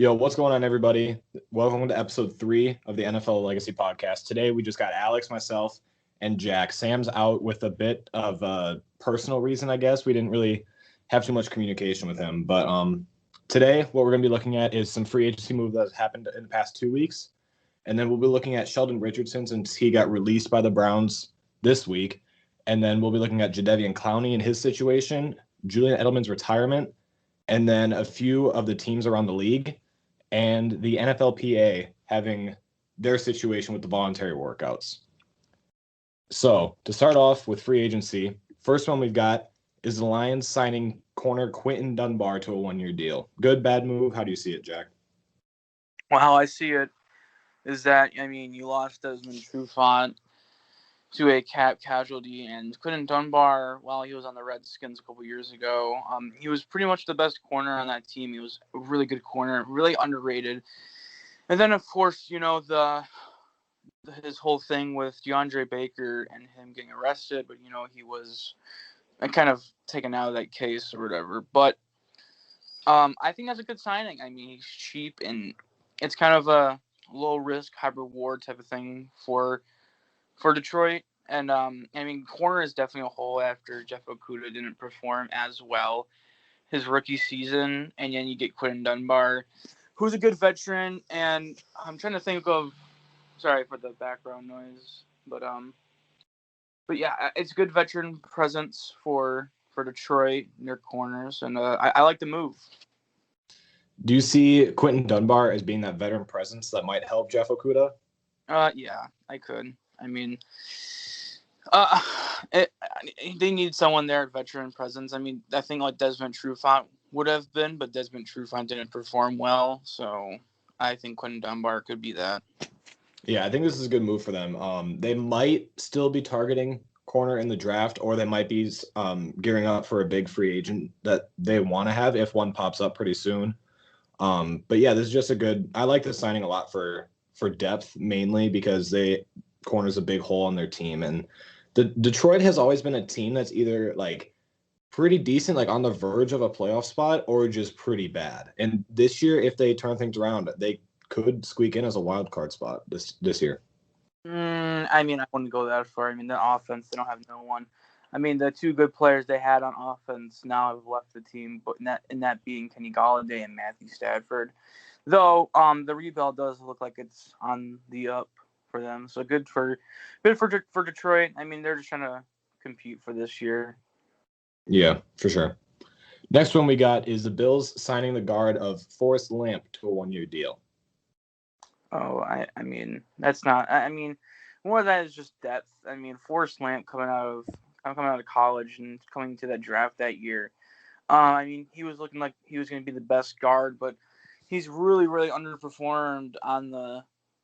Yo, what's going on, everybody? Welcome to episode 3 of the NFL Legacy podcast. Today, we just got Alex, myself, and Jack. Sam's out with a bit of a personal reason, I guess. We didn't really have too much communication with him. But today, what we're going to be looking at is some free agency moves that happened in the past 2 weeks. And then we'll be looking at Sheldon Richardson since he got released by the Browns this week. And then we'll be looking at Jadeveon Clowney and his situation, Julian Edelman's retirement, and then a few of the teams around the league and the NFLPA having their situation with the voluntary workouts. So to start off with free agency, first one we've got is the Lions signing corner Quinton Dunbar to a 1-year deal. Good, bad move? How do you see it, Jack? Well, how I see it is that, you lost Desmond Trufant to a cap casualty, and Quinton Dunbar, while he was on the Redskins a couple years ago, he was pretty much the best corner on that team. He was a really good corner, really underrated. And then, of course, his whole thing with DeAndre Baker and him getting arrested, but, he was kind of taken out of that case or whatever. But I think that's a good signing. He's cheap, and it's kind of a low risk, high reward type of thing for Detroit. And corner is definitely a hole after Jeff Okudah didn't perform as well his rookie season, and then you get Quinton Dunbar, who's a good veteran. And I'm trying to think of, sorry for the background noise, but yeah, it's a good veteran presence for Detroit near corners, and I like the move. Do you see Quinton Dunbar as being that veteran presence that might help Jeff Okudah? Yeah, I could. They need someone there at veteran presence. I think like Desmond Trufant would have been, but Desmond Trufant didn't perform well, so I think Quinton Dunbar could be that. Yeah, I think this is a good move for them. They might still be targeting corner in the draft, or they might be gearing up for a big free agent that they want to have if one pops up pretty soon. But yeah, this is just a good. I like this signing a lot for depth, mainly because corner's a big hole on their team, and the Detroit has always been a team that's either like pretty decent, like on the verge of a playoff spot, or just pretty bad. And this year, if they turn things around, they could squeak in as a wild card spot this year. I wouldn't go that far. The offense, they don't have no one. The two good players they had on offense now have left the team, but that being Kenny Golladay and Matthew Stafford. Though the rebuild does look like it's on the up for them, so good for Detroit. They're just trying to compete for this year. Yeah, for sure. Next one we got is the Bills signing the guard of Forrest Lamp to a 1-year deal. Oh, that's not. More of that is just depth. Forrest Lamp coming out of college and coming to that draft that year. He was looking like he was going to be the best guard, but he's really, really underperformed on the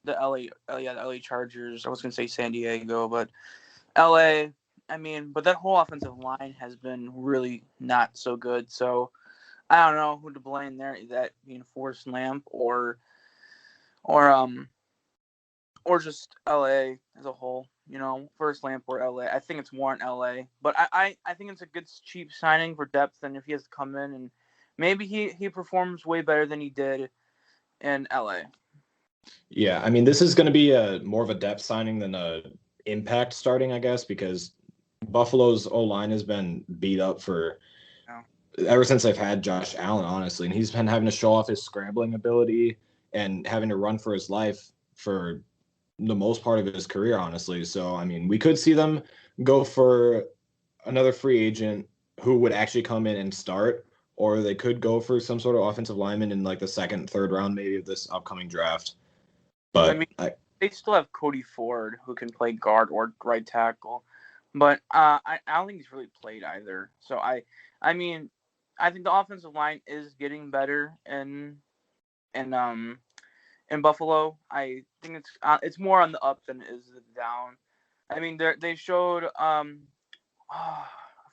LA Chargers. I was going to say San Diego, but LA. But that whole offensive line has been really not so good. So I don't know who to blame there. That being Forrest Lamp or just LA as a whole. Forrest Lamp or LA. I think it's more in LA, but I think it's a good cheap signing for depth. And if he has to come in and maybe he performs way better than he did in LA. Yeah, this is going to be more of a depth signing than a impact starting, I guess, because Buffalo's O-line has been beat up ever since they've had Josh Allen, honestly, and he's been having to show off his scrambling ability and having to run for his life for the most part of his career, honestly. So, we could see them go for another free agent who would actually come in and start, or they could go for some sort of offensive lineman in like the second, third round maybe of this upcoming draft. But they still have Cody Ford who can play guard or right tackle, but I don't think he's really played either. So I think the offensive line is getting better in Buffalo. I think it's more on the up than it is the down. They showed I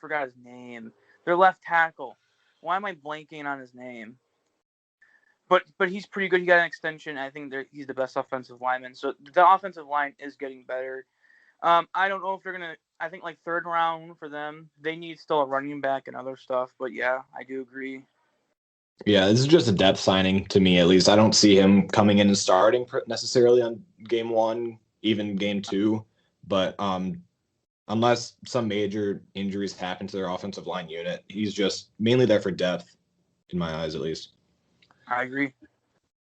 forgot his name. Their left tackle. Why am I blanking on his name? But he's pretty good. He got an extension. I think he's the best offensive lineman. So the offensive line is getting better. I don't know if they're gonna. I think like third round for them. They need still a running back and other stuff. But yeah, I do agree. Yeah, this is just a depth signing to me, at least. I don't see him coming in and starting necessarily on game one, even game two. But unless some major injuries happen to their offensive line unit, he's just mainly there for depth, in my eyes, at least. I agree.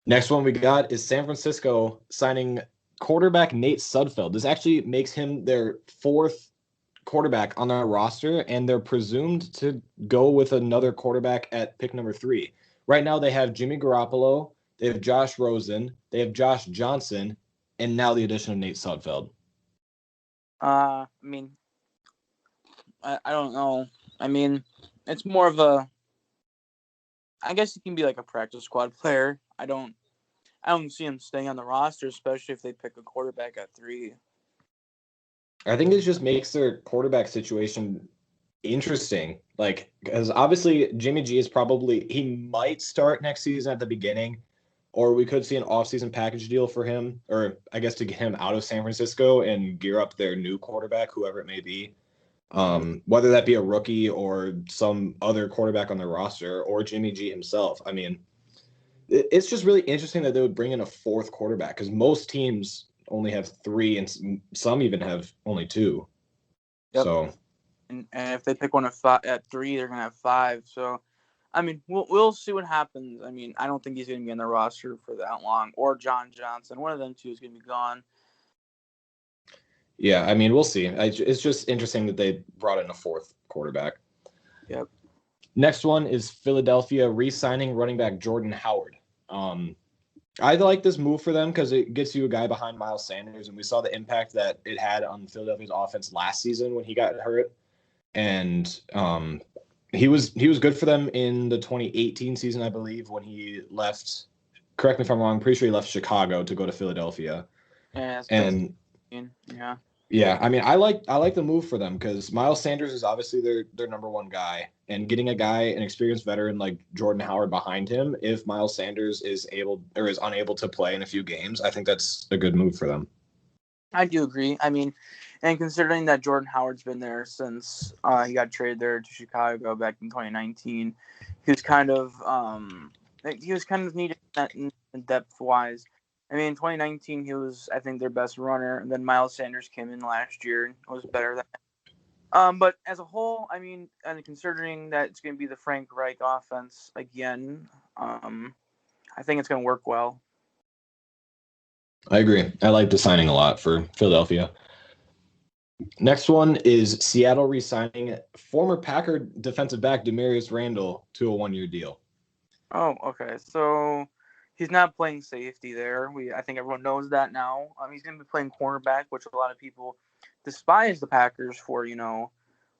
Next one we got is San Francisco signing quarterback Nate Sudfeld. This actually makes him their fourth quarterback on their roster, and they're presumed to go with another quarterback at pick number 3. Right now, they have Jimmy Garoppolo, they have Josh Rosen, they have Josh Johnson, and now the addition of Nate Sudfeld. I mean, I don't know. I mean, it's more of a. I guess he can be like a practice squad player. I don't see him staying on the roster, especially if they pick a quarterback at 3. I think it just makes their quarterback situation interesting. Like, because obviously Jimmy G is probably, he might start next season at the beginning, or we could see an offseason package deal for him, or I guess to get him out of San Francisco and gear up their new quarterback, whoever it may be. Whether that be a rookie or some other quarterback on their roster or Jimmy G himself. I mean, it's just really interesting that they would bring in a fourth quarterback because most teams only have 3 and some even have only 2. Yep. So, and if they pick one at 3, they're gonna have 5. So, I mean, we'll see what happens. I mean, I don't think he's gonna be on the roster for that long. Or John Johnson, one of them two is gonna be gone. yeah, I mean, we'll see. It's just interesting that they brought in a fourth quarterback. Yep. Next one is Philadelphia re-signing running back Jordan Howard. I like this move for them because it gets you a guy behind Miles Sanders, and we saw the impact that it had on Philadelphia's offense last season when he got hurt. And he was good for them in the 2018 season, I believe, when he left. Correct me if I'm wrong. I'm pretty sure he left Chicago to go to Philadelphia. Yeah. And Yeah. yeah, I mean, I like the move for them because Miles Sanders is obviously their number one guy, and getting a guy, an experienced veteran like Jordan Howard behind him, if Miles Sanders is able or is unable to play in a few games, I think that's a good move for them. I do agree. I mean, and considering that Jordan Howard's been there since he got traded there to Chicago back in 2019, he was kind of needed that in depth wise. I mean, in 2019 he was, I think, their best runner, and then Miles Sanders came in last year and was better than. But as a whole, I mean, and considering that it's going to be the Frank Reich offense again, I think it's going to work well. I agree. I like the signing a lot for Philadelphia. Next one is Seattle re-signing former Packer defensive back Demarius Randall to a 1-year deal. Oh, okay. So he's not playing safety there. I think everyone knows that now. He's going to be playing cornerback, which a lot of people despise the Packers for,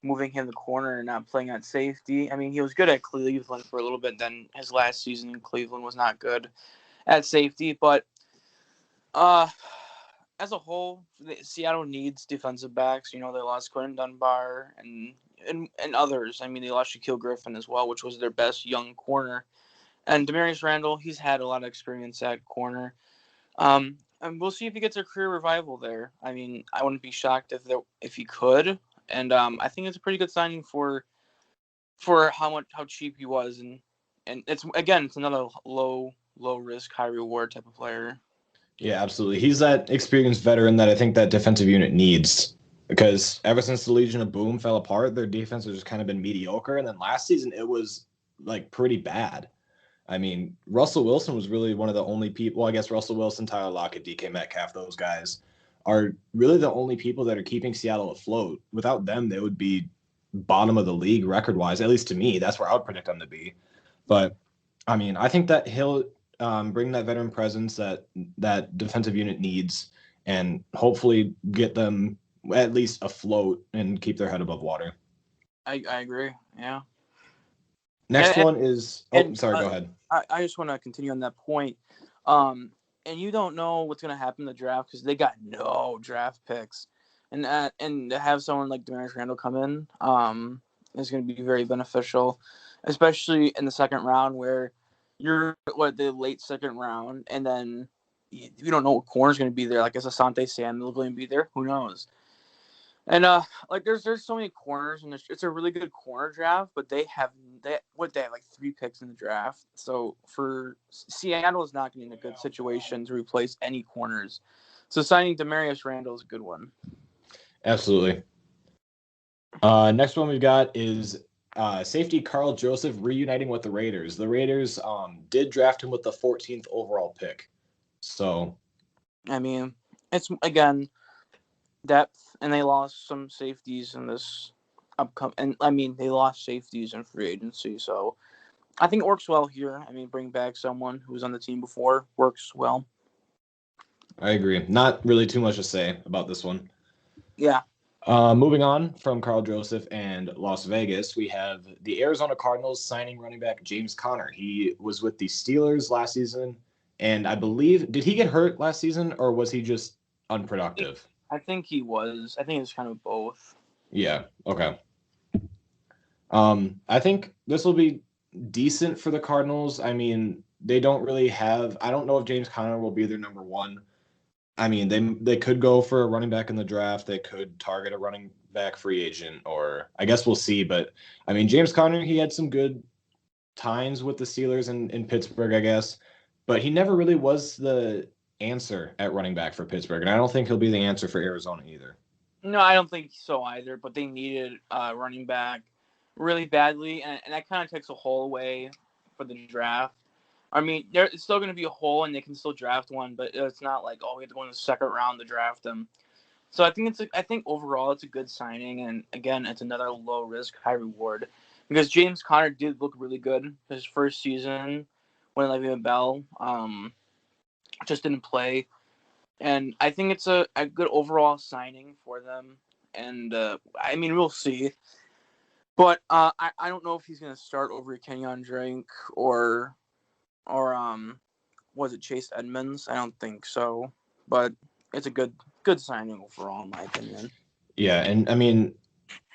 moving him to corner and not playing at safety. I mean, he was good at Cleveland for a little bit. Then his last season in Cleveland was not good at safety. But as a whole, Seattle needs defensive backs. They lost Quentin Dunbar and others. I mean, they lost Shaquille Griffin as well, which was their best young corner. And Demarius Randall, he's had a lot of experience at corner. And we'll see if he gets a career revival there. I mean, I wouldn't be shocked if he could. And I think it's a pretty good signing for how cheap he was, and it's another low risk, high reward type of player. Yeah, absolutely. He's that experienced veteran that I think that defensive unit needs because ever since the Legion of Boom fell apart, their defense has just kind of been mediocre. And then last season, it was like pretty bad. I mean, Russell Wilson was really one of the only people. Well, I guess Russell Wilson, Tyler Lockett, DK Metcalf, those guys are really the only people that are keeping Seattle afloat. Without them, they would be bottom of the league record wise. At least to me, that's where I would predict them to be. But I mean, I think that he'll bring that veteran presence that defensive unit needs, and hopefully get them at least afloat and keep their head above water. I agree. Yeah. Next one is. Oh, sorry. Go ahead. I just want to continue on that point. And you don't know what's going to happen in the draft because they got no draft picks, and to have someone like Demarius Randall come in is going to be very beneficial, especially in the second round where you're the late second round, and then you don't know what corner's going to be there. Like, is Asante Samuel going to be there? Who knows? And like there's so many corners, and it's a really good corner draft. But they have like 3 picks in the draft. So for Seattle is not getting in a good situation to replace any corners. So signing Demarius Randall is a good one. Absolutely. Next one we've got is safety Carl Joseph reuniting with the Raiders. The Raiders did draft him with the 14th overall pick. So, I mean, it's again depth, and they lost some safeties in this upcoming. And I mean, they lost safeties in free agency, so I think it works well here. I mean, bring back someone who was on the team before works well. I agree. Not really too much to say about this one. Yeah. Moving on from Carl Joseph and Las Vegas, we have the Arizona Cardinals signing running back James Conner. He was with the Steelers last season, and I believe, did he get hurt last season, or was he just unproductive? I think he was. I think it's kind of both. Yeah. Okay. I think this will be decent for the Cardinals. I mean, they don't really have. I don't know if James Conner will be their number one. I mean, they could go for a running back in the draft. They could target a running back free agent, or I guess we'll see. But I mean, James Conner, he had some good times with the Steelers in Pittsburgh, I guess, but he never really was the answer at running back for Pittsburgh, and I don't think he'll be the answer for Arizona either. No, I don't think so either. But they needed running back really badly, and that kind of takes a hole away for the draft. I mean, it's still going to be a hole, and they can still draft one, but it's not like, oh, we have to go in the second round to draft them. So I think overall it's a good signing, and again, it's another low risk, high reward, because James Conner did look really good his first season when Le'Veon Bell just didn't play, and I think it's a good overall signing for them. And I mean, we'll see, but I don't know if he's going to start over Kenyon Drake or was it Chase Edmonds? I don't think so, but it's a good signing overall in my opinion. Yeah, and I mean,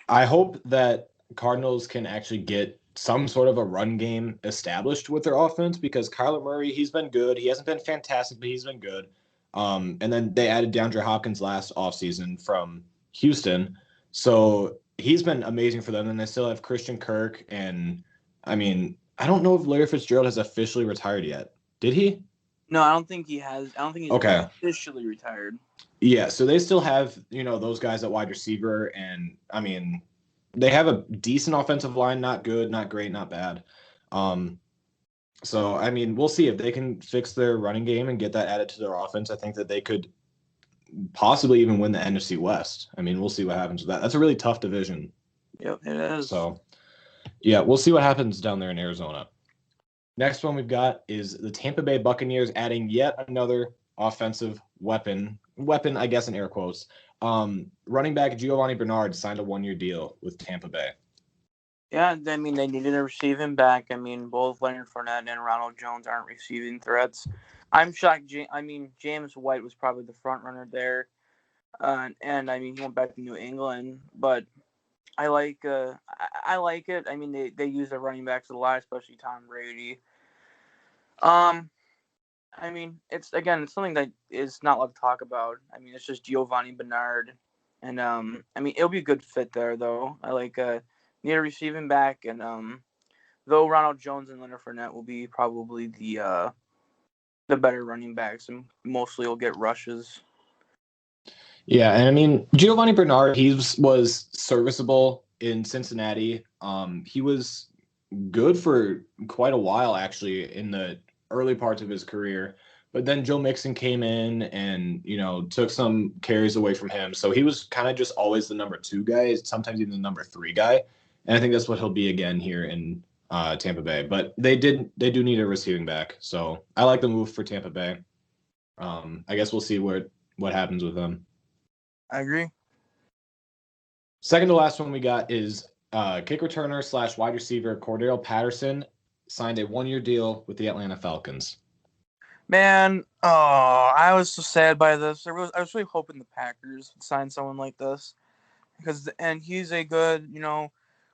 I hope that Cardinals can actually get some sort of a run game established with their offense because Kyler Murray, he's been good. He hasn't been fantastic, but he's been good. And then they added DeAndre Hopkins last offseason from Houston. So he's been amazing for them. And they still have Christian Kirk. And I mean, I don't know if Larry Fitzgerald has officially retired yet. Did he? No, I don't think he has. I don't think he's Okay. officially retired. Yeah. So they still have, those guys at wide receiver. And I mean, they have a decent offensive line, not good, not great, not bad. So, I mean, we'll see if they can fix their running game and get that added to their offense. I think that they could possibly even win the NFC West. I mean, we'll see what happens with that. That's a really tough division. Yep, it is. So, yeah, we'll see what happens down there in Arizona. Next one we've got is the Tampa Bay Buccaneers adding yet another offensive weapon, I guess in air quotes. Running back Giovanni Bernard signed a 1-year deal with Tampa Bay. Yeah, I mean, they needed to receive him back. I mean, both Leonard Fournette and Ronald Jones aren't receiving threats. I'm shocked. I mean, James White was probably the front runner there. And I mean, he went back to New England. But I like I like it. I mean, they use their running backs a lot, especially Tom Brady. I mean, it's something that is not allowed to talk about. I mean, it's just Giovanni Bernard. And I mean, it'll be a good fit there, though. I like need to receive him back, and though Ronald Jones and Leonard Fournette will be probably the better running backs, and mostly will get rushes. Yeah, and I mean Giovanni Bernard, he was serviceable in Cincinnati. He was good for quite a while actually in the early parts of his career. But then Joe Mixon came in and, took some carries away from him. So he was kind of just always the number 2 guy, sometimes even the number 3 guy. And I think that's what he'll be again here in Tampa Bay. But they do need a receiving back. So I like the move for Tampa Bay. I guess we'll see what happens with them. I agree. Second to last one we got is kick returner / wide receiver Cordero Patterson signed a 1-year deal with the Atlanta Falcons. Man, oh, I was so sad by this. I was really hoping the Packers would sign someone like this and he's a good,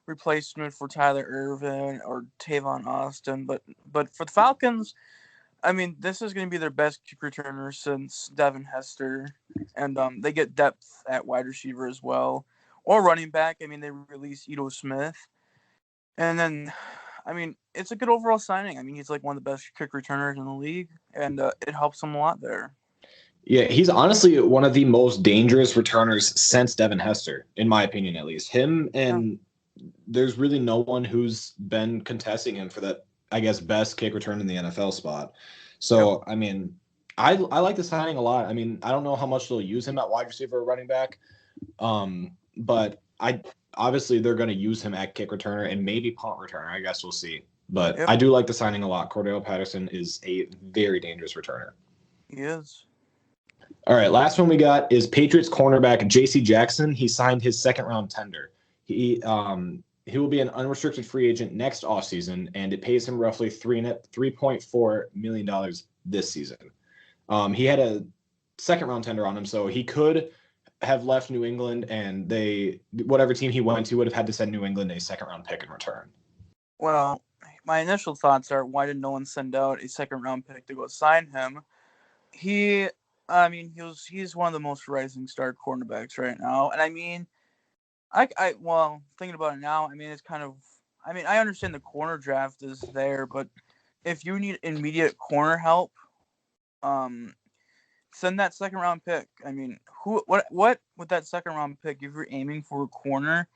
replacement for Tyler Ervin or Tavon Austin. But for the Falcons, I mean, this is going to be their best kick returner since Devin Hester, and they get depth at wide receiver as well, or running back. I mean, they release Ito Smith, and then, I mean, it's a good overall signing. I mean, he's like one of the best kick returners in the league, and it helps him a lot there. Yeah, he's honestly one of the most dangerous returners since Devin Hester, in my opinion, at least. Him Yeah. and there's really no one who's been contesting him for that, I guess, best kick return in the NFL spot. Yep. So, I mean, I like the signing a lot. I mean, I don't know how much they'll use him at wide receiver or running back, but I obviously they're going to use him at kick returner and maybe punt returner. I guess we'll see. But Yep. I do like the signing a lot. Cordell Patterson is a very dangerous returner. He is. All right, last one we got is Patriots cornerback J.C. Jackson. He signed his second round tender. He will be an unrestricted free agent next offseason, and it pays him roughly $3.4 million this season. He had a second round tender on him, so he could have left New England, and whatever team he went to would have had to send New England a second round pick in return. Well, my initial thoughts are, why did no one send out a second round pick to go sign him? I mean, he's one of the most rising star cornerbacks right now, and I mean, well, thinking about it now, I mean, it's kind of, I mean, I understand the corner draft is there, but if you need immediate corner help, send that second round pick. I mean, what with that second round pick, if you're aiming for a corner,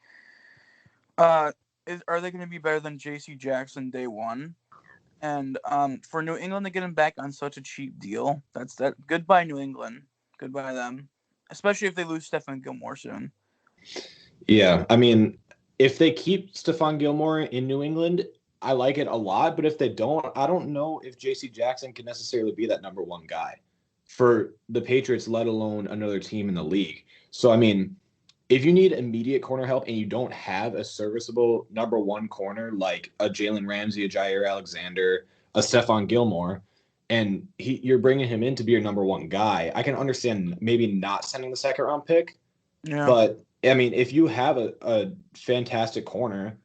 are they going to be better than J.C. Jackson day one? And for New England to get him back on such a cheap deal, that's that. Goodbye, New England. Goodbye them. Especially if they lose Stephon Gilmore soon. Yeah, I mean, if they keep Stephon Gilmore in New England, I like it a lot. But if they don't, I don't know if J.C. Jackson can necessarily be that number one guy for the Patriots, let alone another team in the league. So, I mean, if you need immediate corner help and you don't have a serviceable number one corner like a Jalen Ramsey, a Jair Alexander, a Stephon Gilmore, and you're bringing him in to be your number one guy, I can understand maybe not sending the second round pick. Yeah. But I mean, if you have a fantastic corner,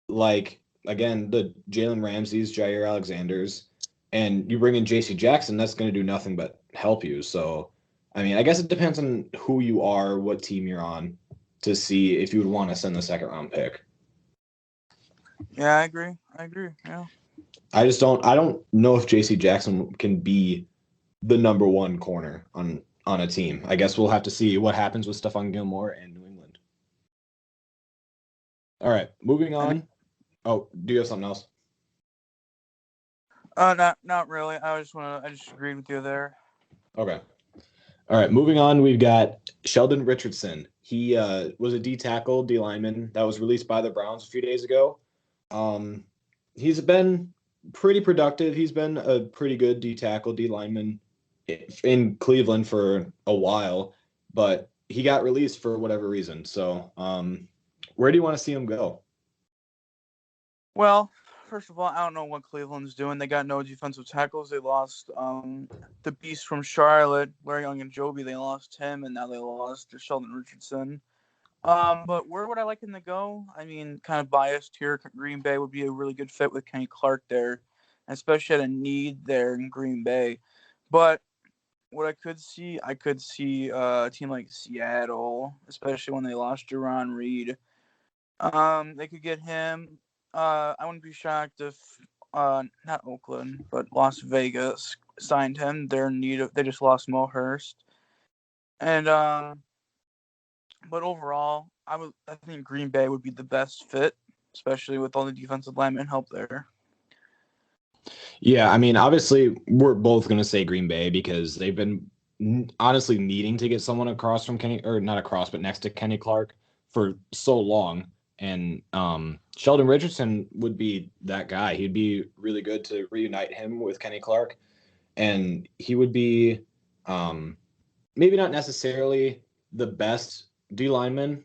like again, the Jalen Ramsey's, Jair Alexander's, and you bring in JC Jackson, that's going to do nothing but help you. So, I mean, I guess it depends on who you are, what team you're on, to see if you would want to send the second round pick. Yeah, I agree. Yeah. I don't know if JC Jackson can be the number one corner on a team. I guess we'll have to see what happens with Stephon Gilmore and New England. All right, moving on. Oh, do you have something else? Not really. I just agreed with you there. Okay. All right, moving on. We've got Sheldon Richardson. He was a D tackle, D lineman that was released by the Browns a few days ago. He's been pretty productive. He's been a pretty good D tackle, D lineman in Cleveland for a while, but he got released for whatever reason. So, where do you want to see him go? Well, first of all, I don't know what Cleveland's doing. They got no defensive tackles. They lost the beast from Charlotte, Larry Young and Joby. They lost him, and now they lost Sheldon Richardson. But where would I like him to go? I mean, kind of biased here. Green Bay would be a really good fit with Kenny Clark there, especially at a need there in Green Bay. But what I could see a team like Seattle, especially when they lost Jerron Reed. They could get him. I wouldn't be shocked if not Oakland, but Las Vegas signed him. They're in need of. They just lost Mo Hurst, and but overall, I think Green Bay would be the best fit, especially with all the defensive linemen help there. Yeah, I mean, obviously, we're both going to say Green Bay because they've been honestly needing to get someone across from Kenny, or not across, but next to Kenny Clark for so long. And Sheldon Richardson would be that guy. He'd be really good to reunite him with Kenny Clark. And he would be maybe not necessarily the best D lineman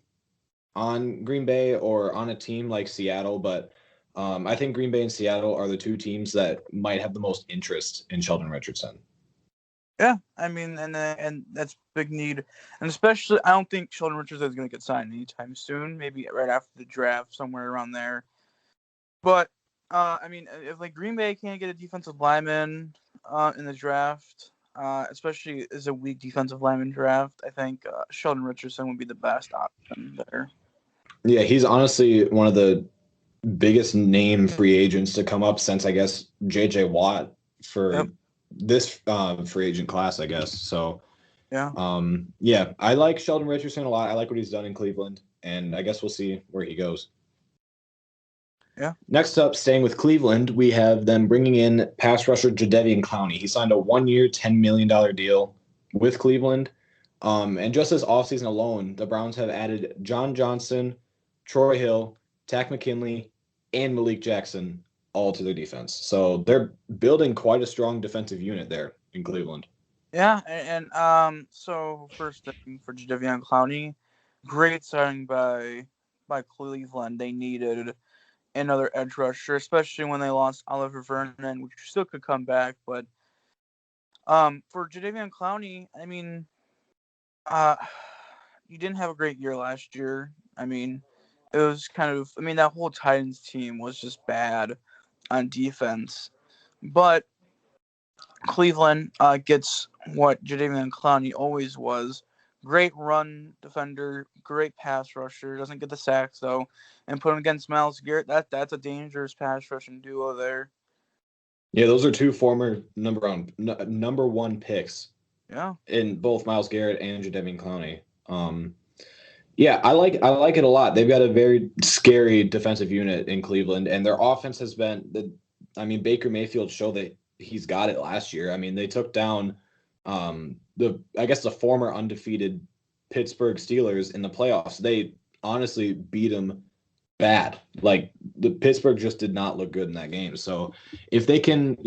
on Green Bay or on a team like Seattle, but I think Green Bay and Seattle are the two teams that might have the most interest in Sheldon Richardson. Yeah, I mean, and that's big need, and especially I don't think Sheldon Richardson is going to get signed anytime soon. Maybe right after the draft, somewhere around there. But I mean, if like Green Bay can't get a defensive lineman, in the draft, especially as a weak defensive lineman draft. I think Sheldon Richardson would be the best option there. Yeah, he's honestly one of the biggest name free agents to come up since I guess J.J. Watt for Yep. this free agent class, I guess. So, Yeah. yeah, I like Sheldon Richardson a lot. I like what he's done in Cleveland, and I guess we'll see where he goes. Yeah. Next up, staying with Cleveland, we have them bringing in pass rusher Jadeveon Clowney. He signed a 1-year, $10 million deal with Cleveland. And just this offseason alone, the Browns have added John Johnson, Troy Hill, Tack McKinley, and Malik Jackson all to their defense. So they're building quite a strong defensive unit there in Cleveland. Yeah, and so first thing for Jadeveon Clowney, great signing by Cleveland. They needed another edge rusher, especially when they lost Oliver Vernon, which still could come back. But for Jadeveon Clowney, I mean, he didn't have a great year last year. I mean, it was kind of, I mean, that whole Titans team was just bad on defense. But Cleveland gets what Jadeveon Clowney always was. Great run defender, great pass rusher. Doesn't get the sacks though, and put him against Myles Garrett. That's a dangerous pass rushing duo there. Yeah, those are two former number one picks Yeah, in both Myles Garrett and Jadeveon Clowney. Yeah, I like it a lot. They've got a very scary defensive unit in Cleveland, and their offense has been the. I mean, Baker Mayfield showed that he's got it last year. I mean, they took down the former undefeated Pittsburgh Steelers in the playoffs. They honestly beat them bad. Like the Pittsburgh just did not look good in that game. So if they can,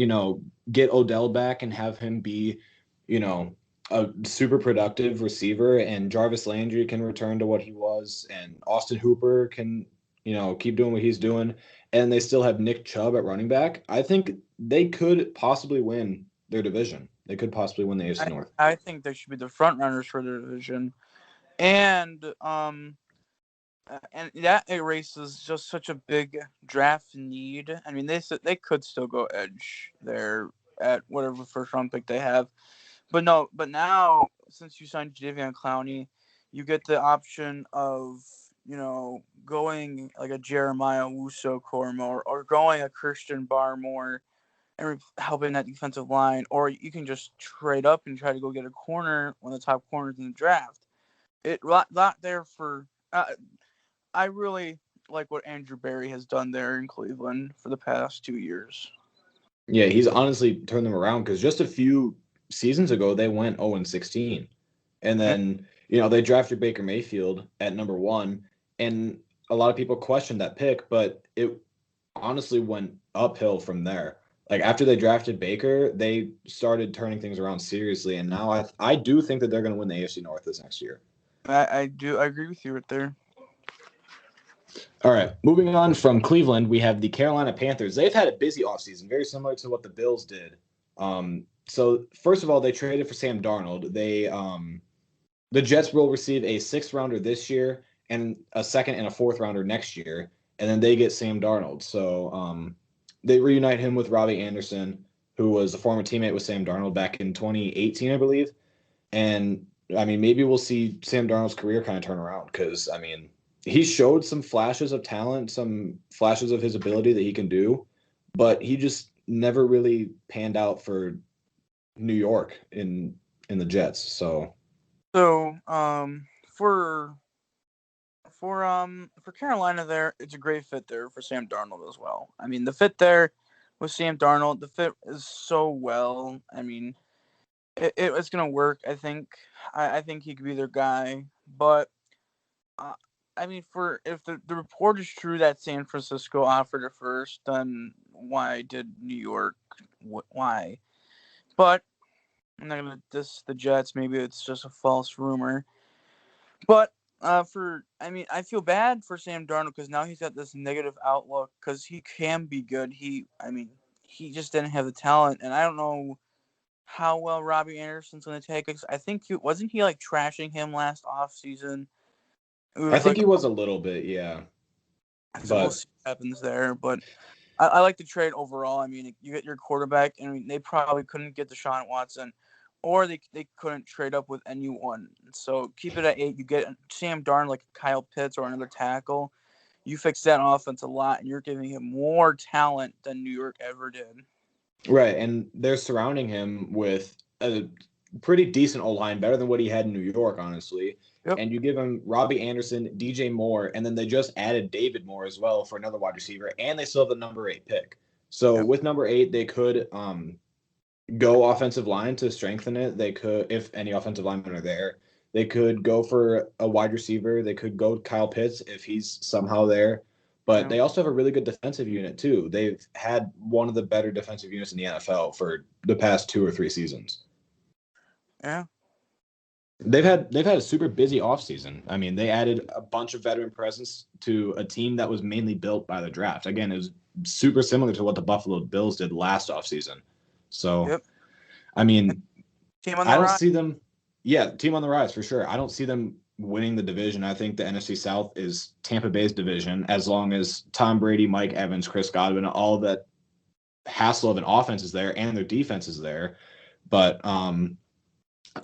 get Odell back and have him be, a super productive receiver, and Jarvis Landry can return to what he was, and Austin Hooper can, keep doing what he's doing, and they still have Nick Chubb at running back, I think they could possibly win their division. They could possibly win the AFC North. I think they should be the front runners for the division, and that erases just such a big draft need. I mean, they could still go edge there at whatever first round pick they have. But no, but now since you signed Jadeveon Clowney, you get the option of going like a Jeremiah Wuso-Koroma or going a Christian Barmore and helping that defensive line, or you can just trade up and try to go get a corner, one of the top corners in the draft. It lot there for. I really like what Andrew Berry has done there in Cleveland for the past 2 years. Yeah, he's honestly turned them around, because just a few seasons ago they went 0-16. And then, they drafted Baker Mayfield at number 1, and a lot of people questioned that pick, but it honestly went uphill from there. Like after they drafted Baker, they started turning things around seriously, and now I do think that they're going to win the AFC North this next year. I agree with you right there. All right, moving on from Cleveland, we have the Carolina Panthers. They've had a busy offseason, very similar to what the Bills did. So first of all, they traded for Sam Darnold. The Jets will receive a 6th rounder this year and a 2nd and a 4th rounder next year, and then they get Sam Darnold. So they reunite him with Robbie Anderson, who was a former teammate with Sam Darnold back in 2018, I believe. And I mean, maybe we'll see Sam Darnold's career kind of turn around, because I mean, he showed some flashes of talent, some flashes of his ability that he can do, but he just never really panned out for New York in the Jets. So For Carolina there, it's a great fit there for Sam Darnold as well. I mean, the fit there with Sam Darnold, the fit is so well. I mean, it's gonna work. I think. I think he could be their guy, but uh, I mean, for if the report is true that San Francisco offered it first, then why did New York? Why? But I'm not gonna diss the Jets. Maybe it's just a false rumor. But I feel bad for Sam Darnold because now he's got this negative outlook because he can be good. He just didn't have the talent, and I don't know how well Robbie Anderson's going to take it. I think wasn't he like trashing him last offseason? It I was think like, he was a little bit, yeah. so we'll But see what happens there. But I like the trade overall. I mean, you get your quarterback, and they probably couldn't get Deshaun Watson, or they couldn't trade up with anyone. So keep it at 8. You get Sam Darnold, like Kyle Pitts or another tackle. You fix that offense a lot, and you're giving him more talent than New York ever did. Right, and they're surrounding him with a pretty decent O-line, better than what he had in New York, honestly. Yep. And you give him Robbie Anderson, DJ Moore, and then they just added David Moore as well for another wide receiver, and they still have the number 8 pick. So Yep. with number 8, they could go offensive line to strengthen it. They could, if any offensive linemen are there, they could go for a wide receiver. They could go Kyle Pitts if he's somehow there. But they also have a really good defensive unit too. They've had one of the better defensive units in the NFL for the past 2 or 3 seasons. Yeah. They've had a super busy offseason. I mean, they added a bunch of veteran presence to a team that was mainly built by the draft. Again, it was super similar to what the Buffalo Bills did last offseason. So, Yep. I mean, Team on the I don't rise. see them. Yeah, team on the rise for sure. I don't see them winning the division. I think the NFC South is Tampa Bay's division as long as Tom Brady, Mike Evans, Chris Godwin, all that hassle of an offense is there and their defense is there. But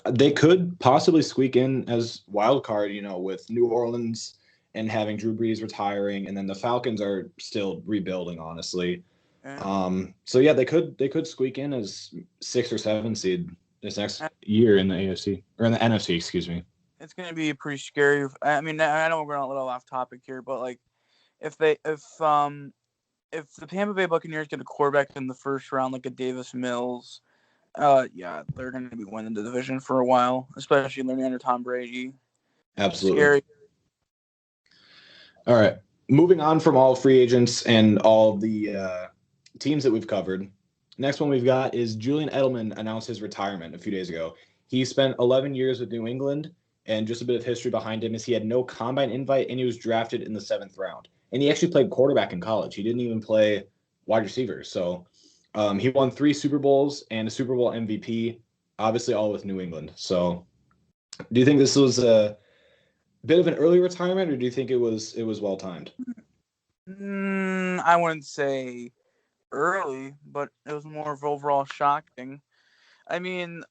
they could possibly squeak in as wild card, with New Orleans and having Drew Brees retiring, and then the Falcons are still rebuilding, honestly. Yeah. So yeah, they could squeak in as 6 or 7 seed this next year in the AFC or in the NFC, excuse me. It's going to be pretty scary. I mean, I know we're going a little off topic here, but like, if the Tampa Bay Buccaneers get a quarterback in the first round, like a Davis Mills, yeah, they're going to be winning the division for a while, especially learning under Tom Brady. Absolutely. Scary. All right, moving on from all free agents and all the teams that we've covered. Next one we've got is Julian Edelman announced his retirement a few days ago. He spent 11 years with New England, and just a bit of history behind him is he had no combine invite, and he was drafted in the 7th round. And he actually played quarterback in college. He didn't even play wide receiver. So he won 3 Super Bowls and a Super Bowl MVP, obviously all with New England. So do you think this was a bit of an early retirement, or do you think it was well timed? I wouldn't say early, but it was more of overall shocking. I mean,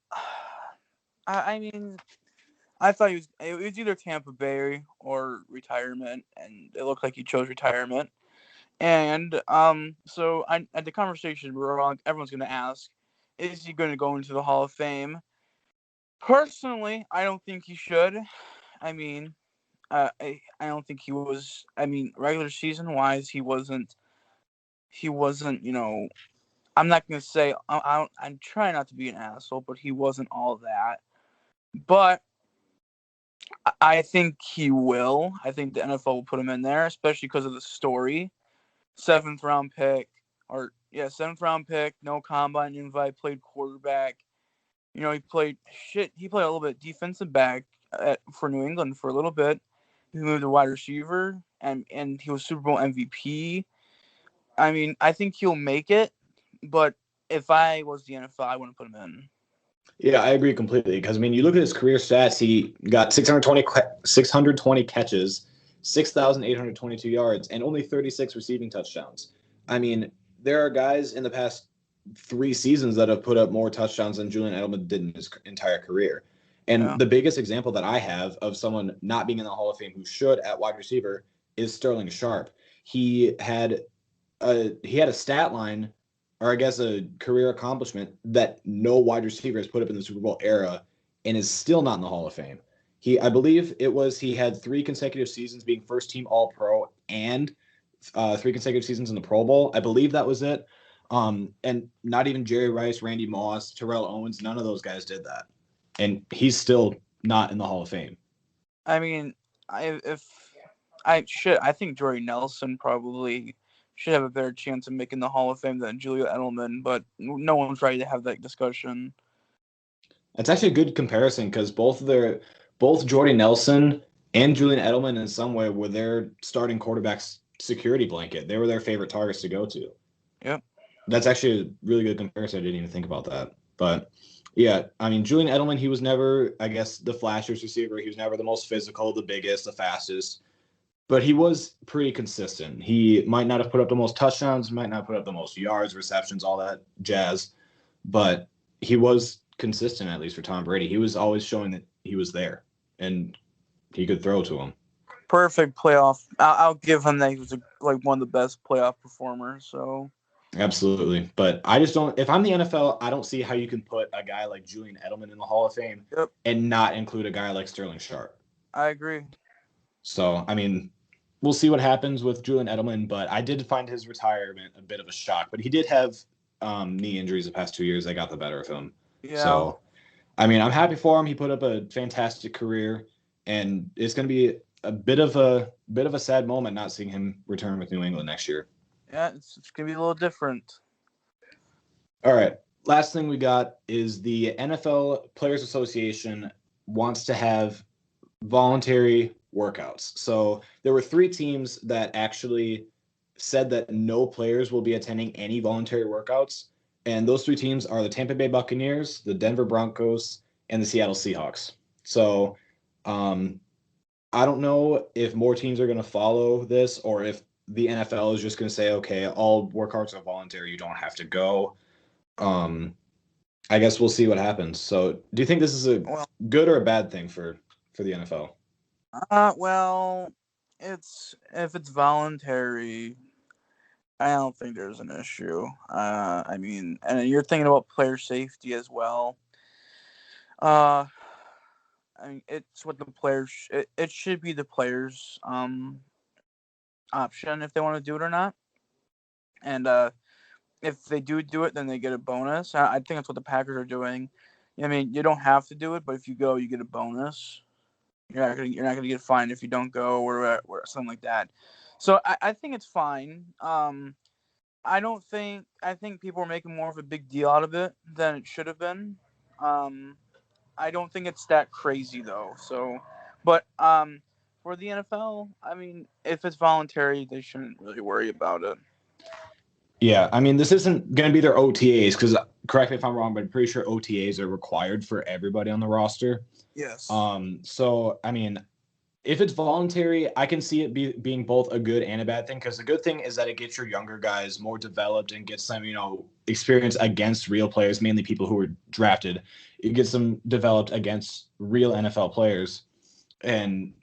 I thought it was either Tampa Bay or retirement, and it looked like he chose retirement. And so at the conversation, everyone's going to ask, is he going to go into the Hall of Fame? Personally, I don't think he should. I mean, I don't think he was. I mean, regular season wise, he wasn't. He wasn't. I'm not going to say. I'm trying not to be an asshole, but he wasn't all that. But I think he will. I think the NFL will put him in there, especially because of the story. 7th round pick, 7th round pick, no combine invite, played quarterback. He played He played a little bit defensive back for New England for a little bit. He moved to wide receiver, and he was Super Bowl MVP. I mean, I think he'll make it, but if I was the NFL, I wouldn't put him in. Yeah, I agree completely. Because, I mean, you look at his career stats, he got 620 catches, 6,822 yards, and only 36 receiving touchdowns. I mean, there are guys in the past 3 seasons that have put up more touchdowns than Julian Edelman did in his entire career. And the biggest example that I have of someone not being in the Hall of Fame who should at wide receiver is Sterling Sharp. He had a stat line, or I guess a career accomplishment that no wide receiver has put up in the Super Bowl era and is still not in the Hall of Fame. I believe he had 3 consecutive seasons being first team All Pro and 3 consecutive seasons in the Pro Bowl. I believe that was it. And not even Jerry Rice, Randy Moss, Terrell Owens, none of those guys did that. And he's still not in the Hall of Fame. I mean, I think Jordy Nelson probably should have a better chance of making the Hall of Fame than Julian Edelman, but no one's ready to have that discussion. That's actually a good comparison because both Jordy Nelson and Julian Edelman in some way were their starting quarterback's security blanket. They were their favorite targets to go to. Yep. That's actually a really good comparison. I didn't even think about that. But yeah, I mean, Julian Edelman, he was never, I guess, the flashiest receiver. He was never the most physical, the biggest, the fastest. but he was pretty consistent. He might not have put up the most touchdowns, might not put up the most yards, receptions, all that jazz, but he was consistent, at least for Tom Brady. He was always showing that he was there and he could throw to him. Perfect playoff. I'll give him that. He was like one of the best playoff performers. So Absolutely. But I just don't, if I'm the NFL, I don't see how you can put a guy like Julian Edelman in the Hall of Fame and not include a guy like Sterling Sharp. I agree. So, I mean, we'll see what happens with Julian Edelman, but I did find his retirement a bit of a shock. But he did have knee injuries the past 2 years that got the better of him. Yeah. So, I mean, I'm happy for him. He put up a fantastic career, and it's going to be a bit of a sad moment not seeing him return with New England next year. Yeah, it's going to be a little different. All right. Last thing we got is the NFL Players Association wants to have voluntary workouts. So there were 3 teams that actually said that no players will be attending any voluntary workouts. And those 3 teams are the Tampa Bay Buccaneers, the Denver Broncos, and the Seattle Seahawks. So I don't know if more teams are going to follow this or if the NFL is just going to say, okay, all workouts are voluntary. You don't have to go. I guess we'll see what happens. So do you think this is a good or a bad thing for the NFL? Well, if it's voluntary, I don't think there's an issue. I mean, and you're thinking about player safety as well. I mean, it's what the players. It should be the players' option if they want to do it or not. And if they do it, then they get a bonus. I think that's what the Packers are doing. I mean, you don't have to do it, but if you go, you get a bonus. You're not gonna get fined if you don't go or something like that. So I think it's fine. I think people are making more of a big deal out of it than it should have been. I don't think it's that crazy though. So, but for the NFL, I mean, if it's voluntary, they shouldn't really worry about it. Yeah, I mean, this isn't going to be their OTAs because, correct me if I'm wrong, but I'm pretty sure OTAs are required for everybody on the roster. Yes. So, I mean, if it's voluntary, I can see it being both a good and a bad thing because the good thing is that it gets your younger guys more developed and gets them, experience against real players, mainly people who were drafted. It gets them developed against real NFL players and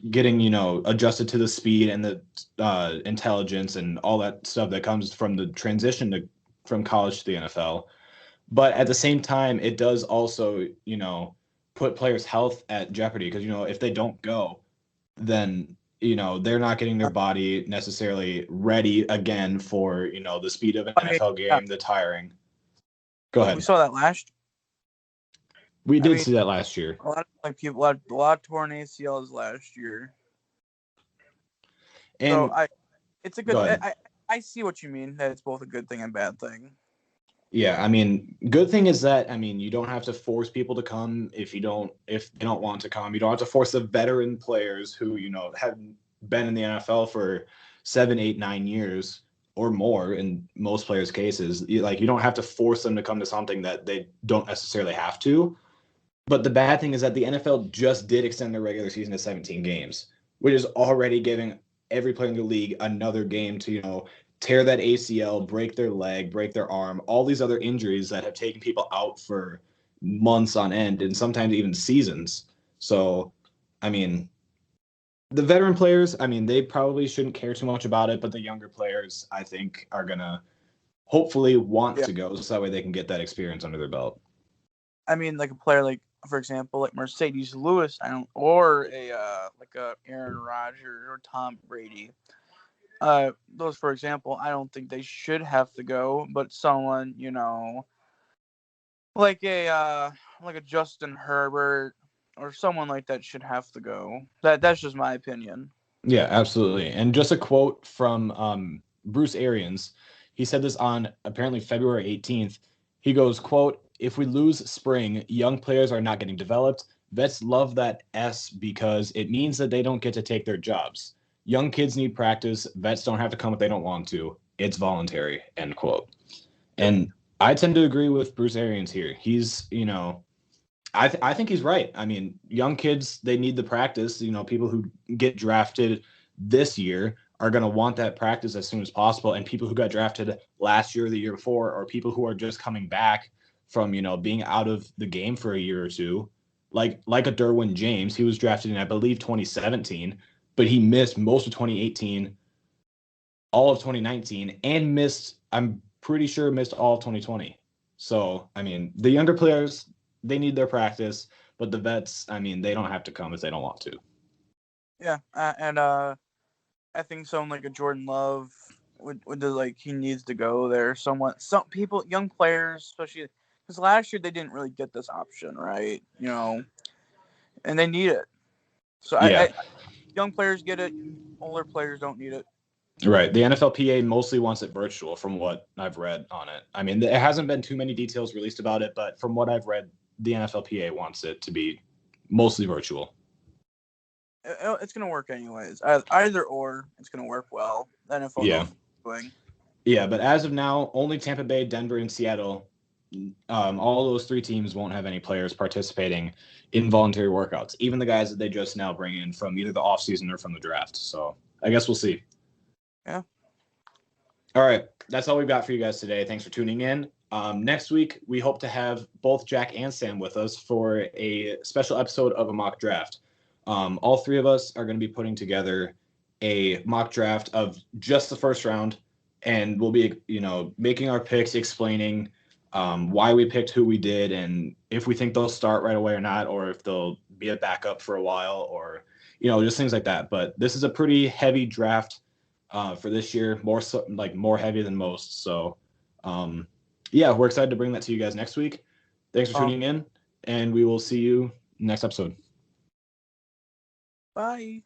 getting, adjusted to the speed and the intelligence and all that stuff that comes from the transition from college to the NFL. But at the same time, it does also, put players' health at jeopardy because, if they don't go, then they're not getting their body necessarily ready again for the speed of an NFL game, the tiring. Go ahead. We saw that last. We did see that last year. A lot of people, a lot of torn ACLs last year. And so it's a good. I see what you mean. That it's both a good thing and bad thing. Yeah, I mean, good thing is that you don't have to force people to come if they don't want to come. You don't have to force the veteran players who have been in the NFL for 7, 8, 9 years or more in most players' cases. You don't have to force them to come to something that they don't necessarily have to. But the bad thing is that the NFL just did extend their regular season to 17 games, which is already giving every player in the league another game to tear that ACL, break their leg, break their arm, all these other injuries that have taken people out for months on end and sometimes even seasons. So, I mean, the veteran players, they probably shouldn't care too much about it, but the younger players, I think, are going to hopefully want to go so that way they can get that experience under their belt. I mean, like a player for example, like Mercedes Lewis, or a Aaron Rodgers or Tom Brady. Those, for example, I don't think they should have to go, but someone, like a Justin Herbert or someone like that should have to go. That's just my opinion. Yeah, absolutely. And just a quote from Bruce Arians. He said this on apparently February 18th. He goes, quote, "If we lose spring, young players are not getting developed. Vets love that S because it means that they don't get to take their jobs. Young kids need practice. Vets don't have to come if they don't want to. It's voluntary," end quote. And I tend to agree with Bruce Arians here. He's, I think he's right. I mean, young kids, they need the practice. People who get drafted, this year are going to want that practice as soon as possible. And people who got drafted last year or the year before, or people who are just coming back from, being out of the game for a year or two, like a Derwin James, he was drafted in, I believe, 2017, but he missed most of 2018, all of 2019, and I'm pretty sure missed all of 2020. So, I mean, the younger players, they need their practice, but the vets, I mean, they don't have to come if they don't want to. Yeah, and I think someone like a Jordan Love would like he needs to go there. Some people, young players, especially because last year they didn't really get this option, right? And they need it. So Yeah. young players get it, older players don't need it. Right. The NFLPA mostly wants it virtual from what I've read on it. I mean, there hasn't been too many details released about it, but from what I've read, the NFLPA wants it to be mostly virtual. It's going to work anyways. Either or, it's going to work well. The NFL knows what they're doing. Yeah, but as of now, only Tampa Bay, Denver, and Seattle, all those three teams won't have any players participating in voluntary workouts, even the guys that they just now bring in from either the offseason or from the draft. So I guess we'll see. Yeah. All right. That's all we've got for you guys today. Thanks for tuning in. Next week, we hope to have both Jack and Sam with us for a special episode of a mock draft. All three of us are going to be putting together a mock draft of just the first round, and we'll be, making our picks, explaining why we picked who we did, and if we think they'll start right away or not, or if they'll be a backup for a while, or, just things like that. But this is a pretty heavy draft for this year, more heavy than most. So, yeah, we're excited to bring that to you guys next week. Thanks for tuning in, and we will see you next episode. Bye.